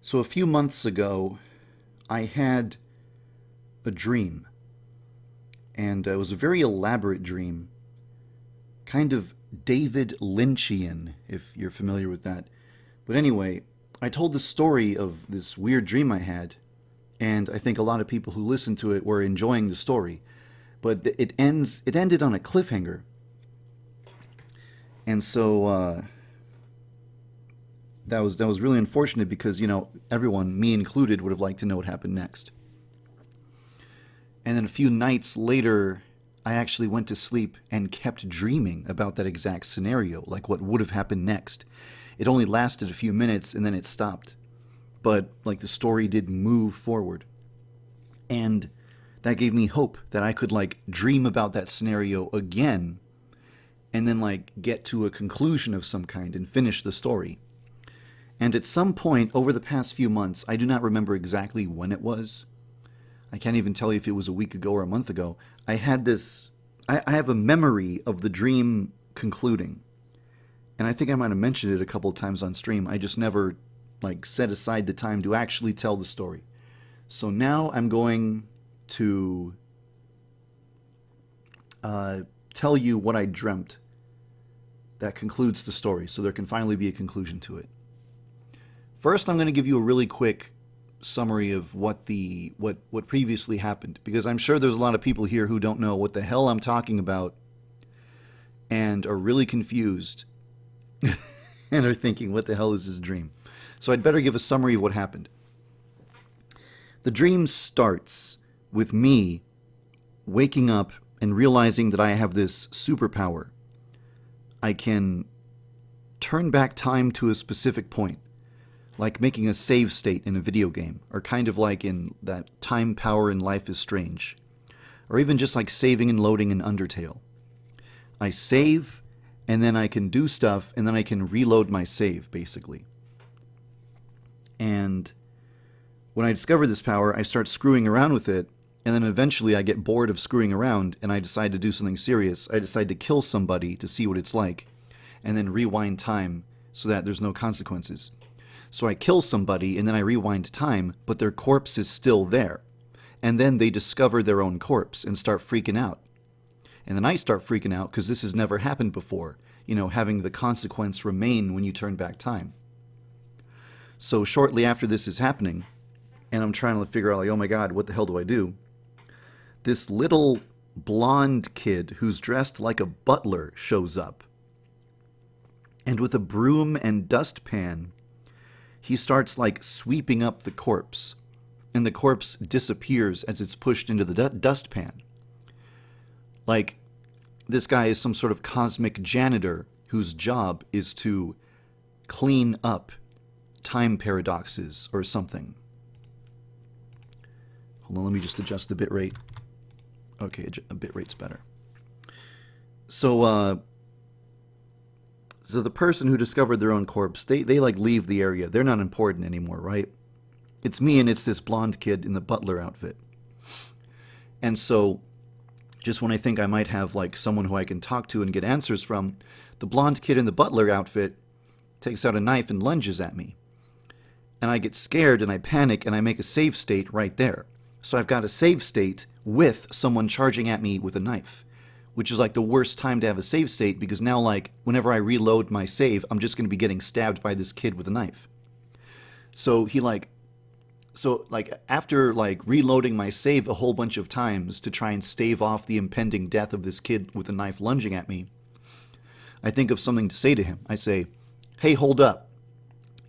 So a few months ago, I had a dream, and it was a very elaborate dream, kind of David Lynchian, if you're familiar with that. But anyway, I told the story of this weird dream I had, and I think a lot of people who listened to it were enjoying the story. But it ended on a cliffhanger, and so that was really unfortunate because everyone, me included, would have liked to know what happened next. And then a few nights later, I actually went to sleep and kept dreaming about that exact scenario, like what would have happened next. It only lasted a few minutes and then it stopped. But like the story did move forward. And that gave me hope that I could like dream about that scenario again and then like get to a conclusion of some kind and finish the story. And at some point over the past few months, I do not remember exactly when it was. I can't even tell you if it was a week ago or a month ago. I had this, I have a memory of the dream concluding. And I think I might have mentioned it a couple of times on stream. I just never like set aside the time to actually tell the story. So now I'm going to tell you what I dreamt that concludes the story, so there can finally be a conclusion to it. First, I'm going to give you a really quick summary of what previously happened, because I'm sure there's a lot of people here who don't know what the hell I'm talking about and are really confused and are thinking, what the hell is this dream? So I'd better give a summary of what happened. The dream starts with me waking up and realizing that I have this superpower. I can turn back time to a specific point, like making a save state in a video game, or kind of like in that time power in Life is Strange, or even just like saving and loading in Undertale. I save, and then I can do stuff, and then I can reload my save, basically. And when I discover this power, I start screwing around with it, and then eventually I get bored of screwing around, and I decide to do something serious. I decide to kill somebody to see what it's like, and then rewind time so that there's no consequences. So I kill somebody, and then I rewind time, but their corpse is still there. And then they discover their own corpse and start freaking out. And then I start freaking out because this has never happened before, having the consequence remain when you turn back time. So shortly after this is happening, and I'm trying to figure out, like, oh my god, what the hell do I do? This little blonde kid who's dressed like a butler shows up. And with a broom and dustpan, he starts like sweeping up the corpse, and the corpse disappears as it's pushed into the dustpan. Like, this guy is some sort of cosmic janitor whose job is to clean up time paradoxes or something. Hold on, let me just adjust the bitrate. Okay, a bitrate's better. So the person who discovered their own corpse, they like leave the area. They're not important anymore, right? It's me and it's this blonde kid in the butler outfit. And so, just when I think I might have like someone who I can talk to and get answers from, the blonde kid in the butler outfit takes out a knife and lunges at me. And I get scared and I panic and I make a save state right there. So I've got a save state with someone charging at me with a knife, which is like the worst time to have a save state, because now like whenever I reload my save, I'm just going to be getting stabbed by this kid with a knife. So after like reloading my save a whole bunch of times to try and stave off the impending death of this kid with a knife lunging at me, I think of something to say to him. I say, "Hey, hold up.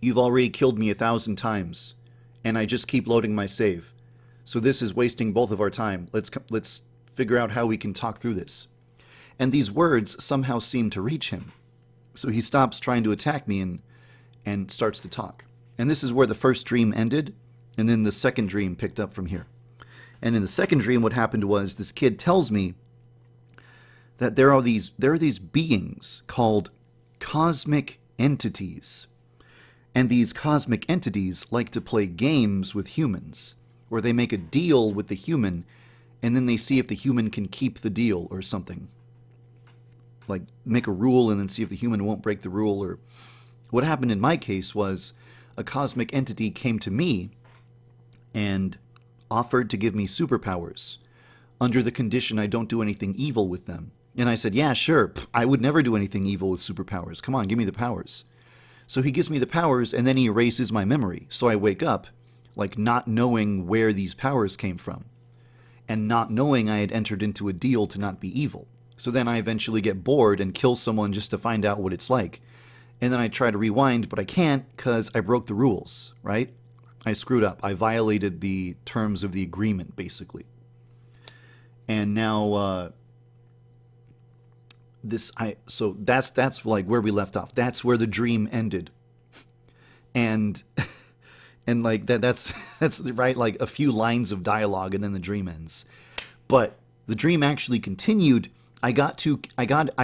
You've already killed me 1,000 times, and I just keep loading my save. So this is wasting both of our time. Let's figure out how we can talk through this." And these words somehow seem to reach him. So he stops trying to attack me and starts to talk. And this is where the first dream ended, and then the second dream picked up from here. And in the second dream, what happened was this kid tells me that there are these beings called cosmic entities. And these cosmic entities like to play games with humans, where they make a deal with the human, and then they see if the human can keep the deal or something. Like, make a rule and then see if the human won't break the rule. Or what happened in my case was a cosmic entity came to me and offered to give me superpowers under the condition I don't do anything evil with them. And I said, yeah, sure. I would never do anything evil with superpowers. Come on, give me the powers. So he gives me the powers, and then he erases my memory. So I wake up, like, not knowing where these powers came from, and not knowing I had entered into a deal to not be evil. So then I eventually get bored and kill someone just to find out what it's like. And then I try to rewind, but I can't because I broke the rules, right? I screwed up. I violated the terms of the agreement, basically. And now, so that's like where we left off. That's where the dream ended. And like that's right, like a few lines of dialogue and then the dream ends. But the dream actually continued. I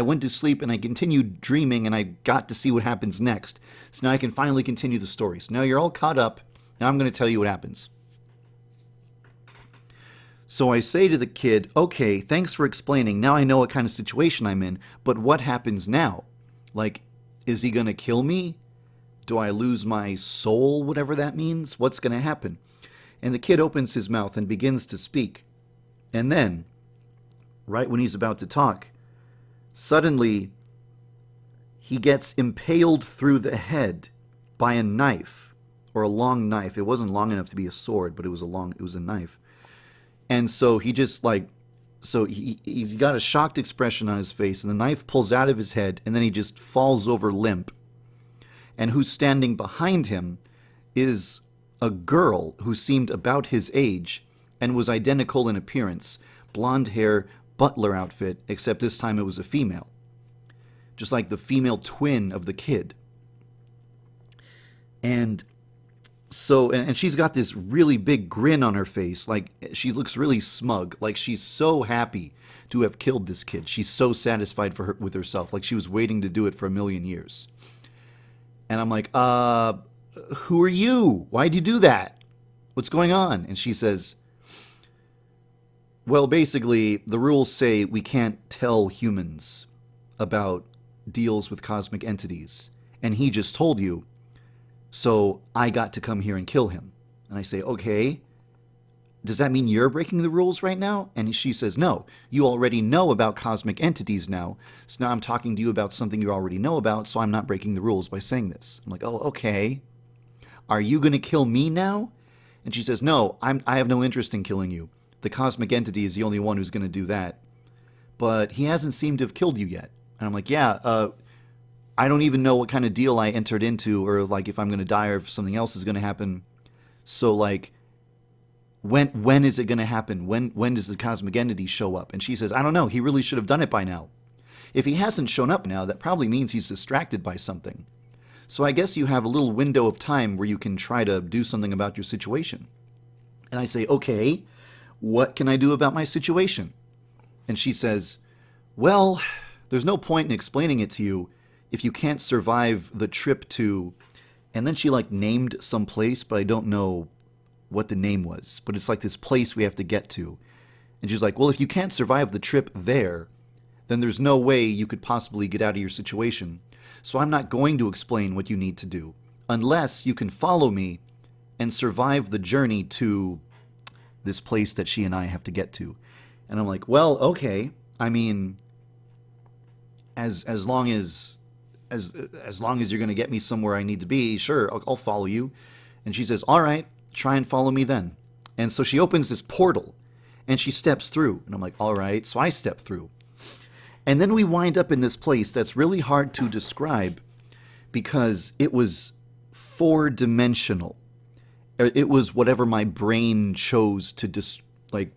went to sleep and I continued dreaming and I got to see what happens next. So now I can finally continue the story. So now you're all caught up. Now I'm going to tell you what happens. So I say to the kid, okay, thanks for explaining. Now I know what kind of situation I'm in, but what happens now? Like, is he going to kill me? Do I lose my soul, whatever that means? What's going to happen? And the kid opens his mouth and begins to speak. And then, right when he's about to talk, suddenly he gets impaled through the head by a knife, or a long knife. It wasn't long enough to be a sword, but it was a knife. And so he just he's got a shocked expression on his face, and the knife pulls out of his head, and then he just falls over limp. And who's standing behind him is a girl who seemed about his age and was identical in appearance. Blonde hair, butler outfit, except this time it was a female. Just like the female twin of the kid. And so, and she's got this really big grin on her face. Like, she looks really smug. Like, she's so happy to have killed this kid. She's so satisfied with herself. Like, she was waiting to do it for a million years. And I'm like, who are you? Why'd you do that? What's going on? And she says, well, basically, the rules say we can't tell humans about deals with cosmic entities. And he just told you, so I got to come here and kill him. And I say, okay, does that mean you're breaking the rules right now? And she says, no, you already know about cosmic entities now. So now I'm talking to you about something you already know about, so I'm not breaking the rules by saying this. I'm like, oh, okay. Are you going to kill me now? And she says, no, I have no interest in killing you. The cosmic entity is the only one who's going to do that. But he hasn't seemed to have killed you yet. And I'm like, yeah, I don't even know what kind of deal I entered into, or like if I'm going to die or if something else is going to happen. So like, when is it going to happen? When does the cosmic entity show up? And she says, I don't know. He really should have done it by now. If he hasn't shown up now, that probably means he's distracted by something. So I guess you have a little window of time where you can try to do something about your situation. And I say, okay, what can I do about my situation? And she says, well, there's no point in explaining it to you if you can't survive the trip to... And then she like named some place, but I don't know what the name was. But it's like this place we have to get to. And she's like, well, if you can't survive the trip there, then there's no way you could possibly get out of your situation. So I'm not going to explain what you need to do, unless you can follow me and survive the journey to this place that she and I have to get to. And I'm like, well, okay. I mean, as long as you're going to get me somewhere I need to be, sure, I'll follow you. And she says, all right, try and follow me then. And so she opens this portal and she steps through. And I'm like, all right. So I step through. And then we wind up in this place that's really hard to describe because it was four-dimensional. It was whatever my brain chose to like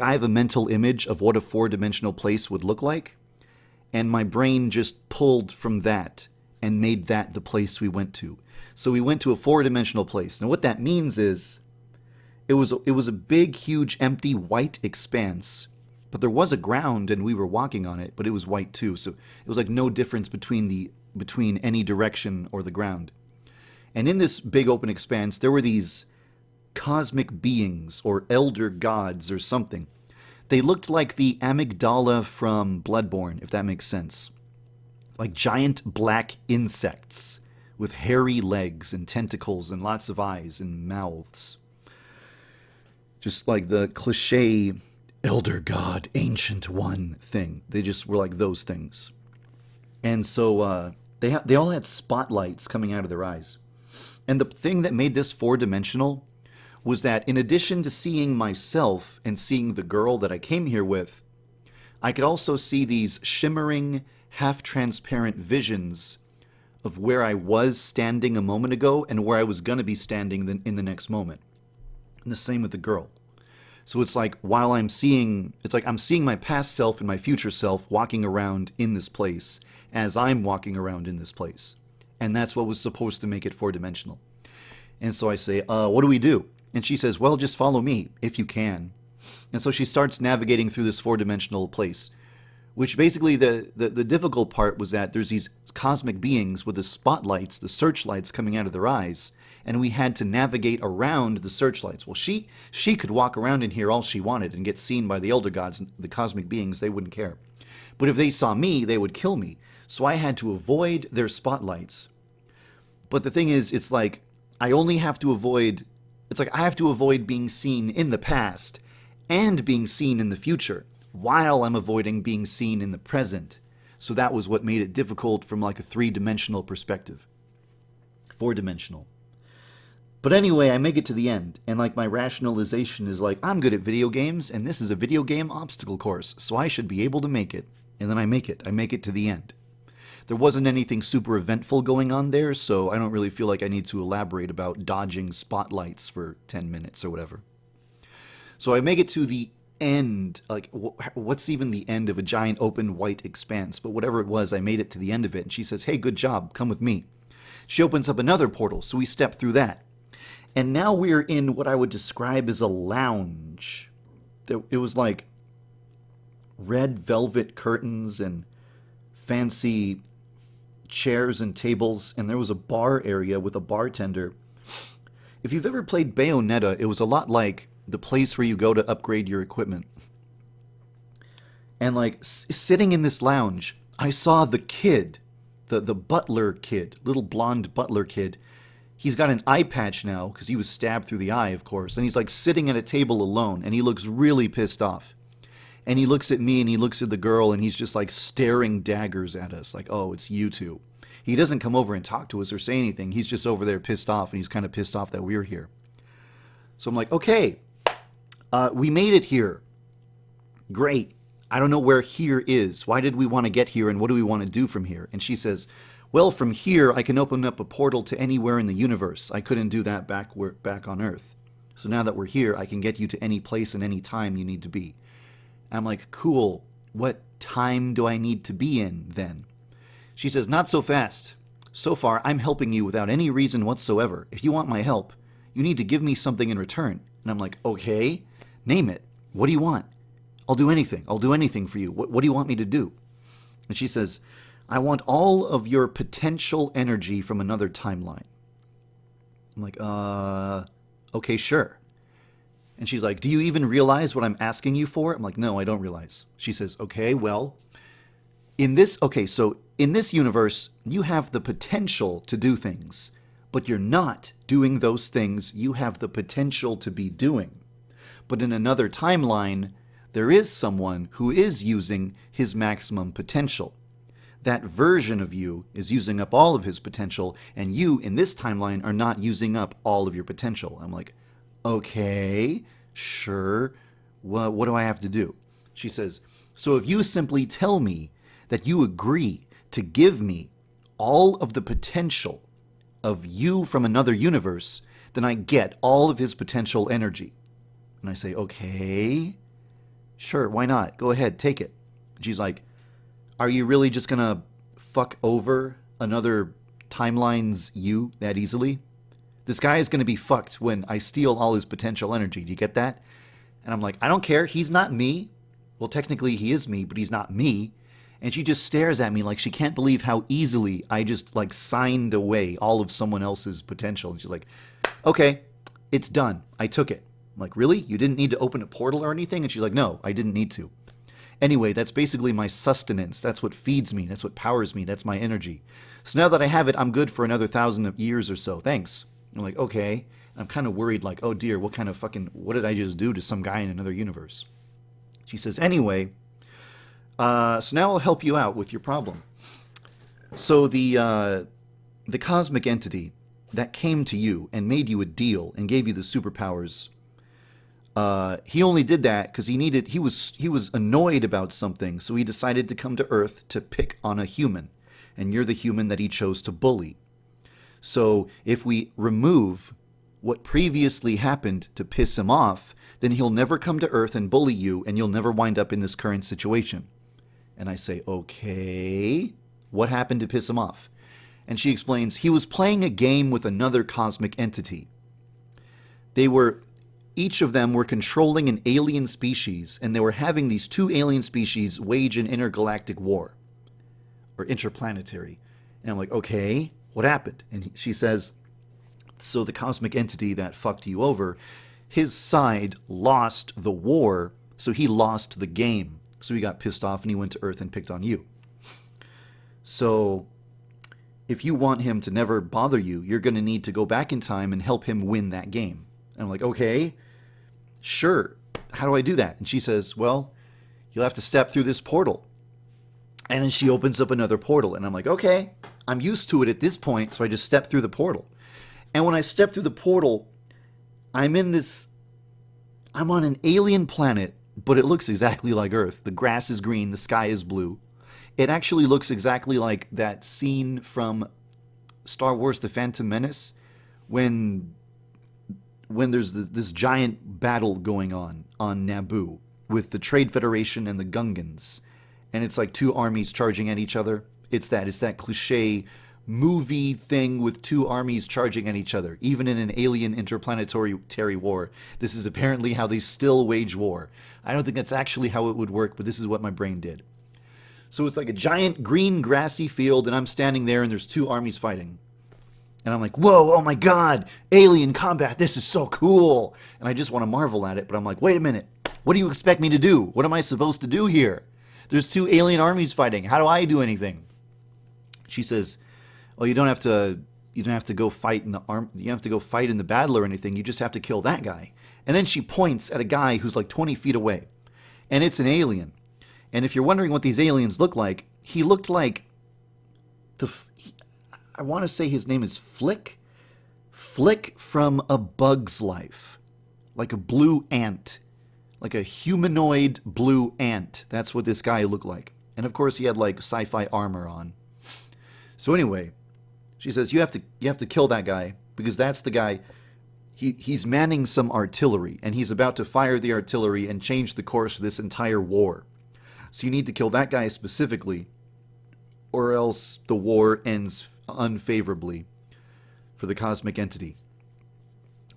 I have a mental image of what a four-dimensional place would look like. And my brain just pulled from that and made that the place we went to. So we went to a four-dimensional place. Now what that means is it was a big, huge, empty, white expanse. But there was a ground and we were walking on it, but it was white too. So it was like no difference between any direction or the ground. And in this big open expanse, there were these cosmic beings or elder gods or something. They looked like the amygdala from Bloodborne, if that makes sense. Like giant black insects with hairy legs and tentacles and lots of eyes and mouths. Just like the cliche elder god, ancient one thing. They just were like those things. And so they all had spotlights coming out of their eyes. And the thing that made this four-dimensional was that in addition to seeing myself and seeing the girl that I came here with, I could also see these shimmering, half-transparent visions of where I was standing a moment ago and where I was going to be standing in the next moment. And the same with the girl. So it's like while I'm seeing my past self and my future self walking around in this place as I'm walking around in this place. And that's what was supposed to make it four-dimensional. And so I say, what do we do? And she says, well, just follow me if you can. And so she starts navigating through this four-dimensional place, which basically the difficult part was that there's these cosmic beings with the spotlights, the searchlights coming out of their eyes, and we had to navigate around the searchlights. Well, she could walk around in here all she wanted and get seen by the elder gods, the cosmic beings. They wouldn't care. But if they saw me, they would kill me. So I had to avoid their spotlights. But the thing is, it's like I have to avoid being seen in the past and being seen in the future while I'm avoiding being seen in the present. So that was what made it difficult from like a three-dimensional perspective. Four-dimensional. But anyway, I make it to the end, and like my rationalization is like, I'm good at video games, and this is a video game obstacle course, so I should be able to make it. And then I make it to the end. There wasn't anything super eventful going on there, so I don't really feel like I need to elaborate about dodging spotlights for 10 minutes or whatever. So I make it to the end, like, what's even the end of a giant open white expanse? But whatever it was, I made it to the end of it, and she says, hey, good job, come with me. She opens up another portal, so we step through that. And now we're in what I would describe as a lounge. It was like red velvet curtains and fancy chairs and tables, and there was a bar area with a bartender. If you've ever played Bayonetta, it was a lot like the place where you go to upgrade your equipment. And like sitting in this lounge, I saw the kid, the butler kid, little blonde butler kid. He's got an eye patch now because he was stabbed through the eye, of course. And he's like sitting at a table alone, and he looks really pissed off. And he looks at me and he looks at the girl, and he's just like staring daggers at us, like, oh, it's you two. He doesn't come over and talk to us or say anything. He's just over there pissed off, and he's kind of pissed off that we're here. So I'm like, okay, we made it here. Great. I don't know where here is. Why did we want to get here, and what do we want to do from here? And she says, well, from here, I can open up a portal to anywhere in the universe. I couldn't do that back on Earth. So now that we're here, I can get you to any place and any time you need to be. And I'm like, cool. What time do I need to be in then? She says, not so fast. So far, I'm helping you without any reason whatsoever. If you want my help, you need to give me something in return. And I'm like, okay, name it. What do you want? I'll do anything. I'll do anything for you. What do you want me to do? And she says, I want all of your potential energy from another timeline. I'm like, okay, sure. And she's like, do you even realize what I'm asking you for? I'm like, no, I don't realize. She says, okay, well, in this universe, you have the potential to do things, but you're not doing those things you have the potential to be doing. But in another timeline, there is someone who is using his maximum potential. That version of you is using up all of his potential, and you, in this timeline, are not using up all of your potential. I'm like, okay, sure. Well, what do I have to do? She says, so if you simply tell me that you agree to give me all of the potential of you from another universe, then I get all of his potential energy. And I say, okay, sure, why not? Go ahead, take it. And she's like, are you really just going to fuck over another timeline's you that easily? This guy is going to be fucked when I steal all his potential energy. Do you get that? And I'm like, I don't care. He's not me. Well, technically he is me, but he's not me. And she just stares at me like she can't believe how easily I just like signed away all of someone else's potential. And she's like, okay, it's done. I took it. I'm like, really? You didn't need to open a portal or anything? And she's like, no, I didn't need to. Anyway, that's basically my sustenance. That's what feeds me. That's what powers me. That's my energy. So now that I have it, I'm good for another 1,000 years or so. Thanks. I'm like, okay. I'm kind of worried, like, oh dear, what did I just do to some guy in another universe? She says, anyway, so now I'll help you out with your problem. So the cosmic entity that came to you and made you a deal and gave you the superpowers, he only did that because he was annoyed about something, so he decided to come to Earth to pick on a human, and you're the human that he chose to bully. So if we remove what previously happened to piss him off, then he'll never come to Earth and bully you, and you'll never wind up in this current situation. And I say, okay, what happened to piss him off? And she explains, he was playing a game with another cosmic entity. Each of them were controlling an alien species, and they were having these two alien species wage an intergalactic war, or interplanetary. And I'm like, okay, what happened? And she says, so the cosmic entity that fucked you over, his side lost the war, so he lost the game. So he got pissed off and he went to Earth and picked on you. So if you want him to never bother you, you're going to need to go back in time and help him win that game. And I'm like, okay, sure. How do I do that? And she says, well, you'll have to step through this portal. And then she opens up another portal. And I'm like, okay, I'm used to it at this point, so I just step through the portal. And when I step through the portal, I'm on an alien planet, but it looks exactly like Earth. The grass is green, the sky is blue. It actually looks exactly like that scene from Star Wars: The Phantom Menace when there's this giant battle going on Naboo with the Trade Federation and the Gungans. And it's like two armies charging at each other. It's that cliche movie thing with two armies charging at each other. Even in an alien interplanetary war, this is apparently how they still wage war. I don't think that's actually how it would work, but this is what my brain did. So it's like a giant green grassy field, and I'm standing there, and there's two armies fighting. And I'm like, whoa, oh my god, alien combat, this is so cool. And I just want to marvel at it, but I'm like, wait a minute, what do you expect me to do? What am I supposed to do here? There's two alien armies fighting. How do I do anything? She says, oh, you don't have to go fight in the you don't have to go fight in the battle or anything. You just have to kill that guy. And then she points at a guy who's like 20 feet away. And it's an alien. And if you're wondering what these aliens look like, he looked like I want to say his name is Flick. Flick from A Bug's Life. Like a blue ant. Like a humanoid blue ant. That's what this guy looked like. And of course he had like sci-fi armor on. So anyway, she says, you have to kill that guy, because that's the guy, he's manning some artillery, and he's about to fire the artillery and change the course of this entire war. So you need to kill that guy specifically, or else the war ends unfavorably for the cosmic entity.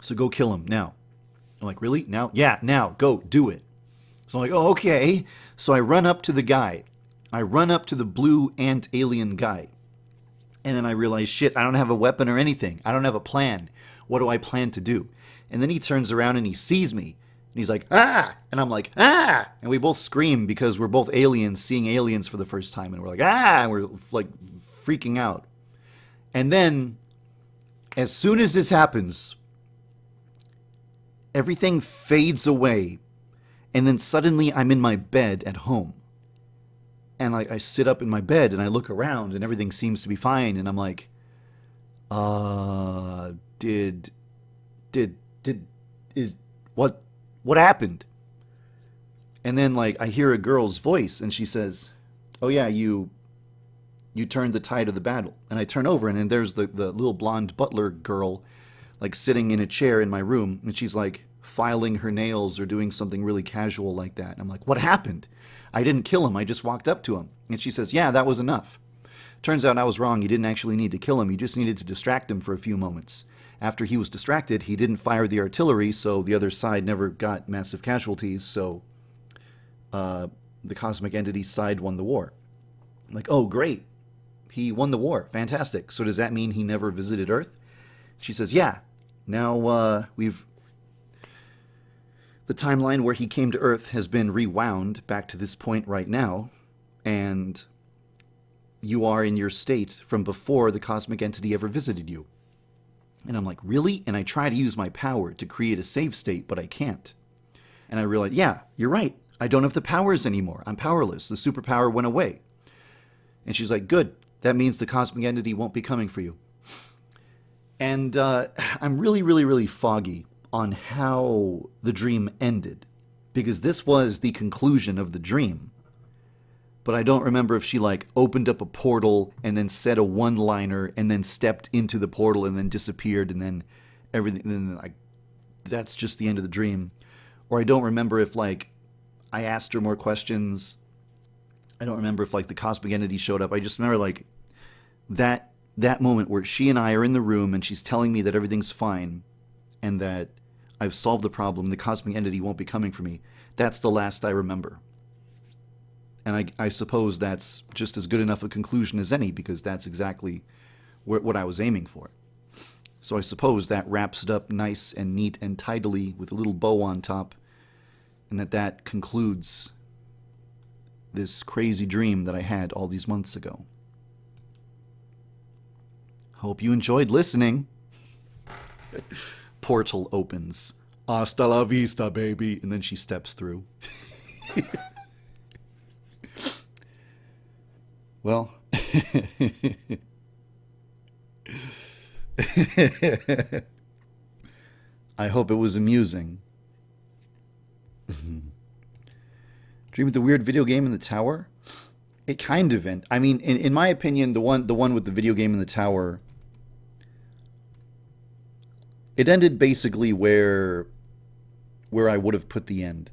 So go kill him now. I'm like, really? Now? Yeah, now. Go. Do it. So I'm like, oh, okay. So I run up to the guy. I run up to the blue ant alien guy. And then I realize, shit, I don't have a weapon or anything. I don't have a plan. What do I plan to do? And then he turns around and he sees me. And he's like, ah! And I'm like, ah! And we both scream because we're both aliens seeing aliens for the first time. And we're like, ah! And we're like freaking out. And then, as soon as this happens, everything fades away. And then suddenly I'm in my bed at home. And like I sit up in my bed and I look around and everything seems to be fine. And I'm like, what happened? And then like I hear a girl's voice and she says, oh yeah, you turned the tide of the battle. And I turn over and then there's the little blonde butler girl like sitting in a chair in my room. And she's like filing her nails or doing something really casual like that. And I'm like, what happened? I didn't kill him. I just walked up to him. And she says, yeah, that was enough. Turns out I was wrong. You didn't actually need to kill him. You just needed to distract him for a few moments. After he was distracted, he didn't fire the artillery, so the other side never got massive casualties, so the cosmic entity's side won the war. I'm like, oh, great. He won the war. Fantastic. So does that mean he never visited Earth? She says, yeah. Now The timeline where he came to Earth has been rewound back to this point right now, and you are in your state from before the cosmic entity ever visited you. And I'm like, really? And I try to use my power to create a save state, but I can't. And I realized, yeah, you're right. I don't have the powers anymore. I'm powerless. The superpower went away. And she's like, good. That means the cosmic entity won't be coming for you. And I'm really, really, really foggy on how the dream ended, because this was the conclusion of the dream. But I don't remember if she like opened up a portal and then said a one-liner and then stepped into the portal and then disappeared and then everything. And then that's just the end of the dream. Or I don't remember if like I asked her more questions. I don't remember if like the cosmic entity showed up. I just remember like that moment where she and I are in the room and she's telling me that everything's fine and that I've solved the problem. The cosmic entity won't be coming for me. That's the last I remember. And I suppose that's just as good enough a conclusion as any, because that's exactly what I was aiming for. So I suppose that wraps it up nice and neat and tidily with a little bow on top, and that concludes this crazy dream that I had all these months ago. Hope you enjoyed listening. Portal opens. Hasta la vista, baby. And then she steps through. Well, I hope it was amusing. Dream of the weird video game in the tower? It kind of ended. I mean, in my opinion, the one with the video game in the tower, it ended basically where I would have put the end.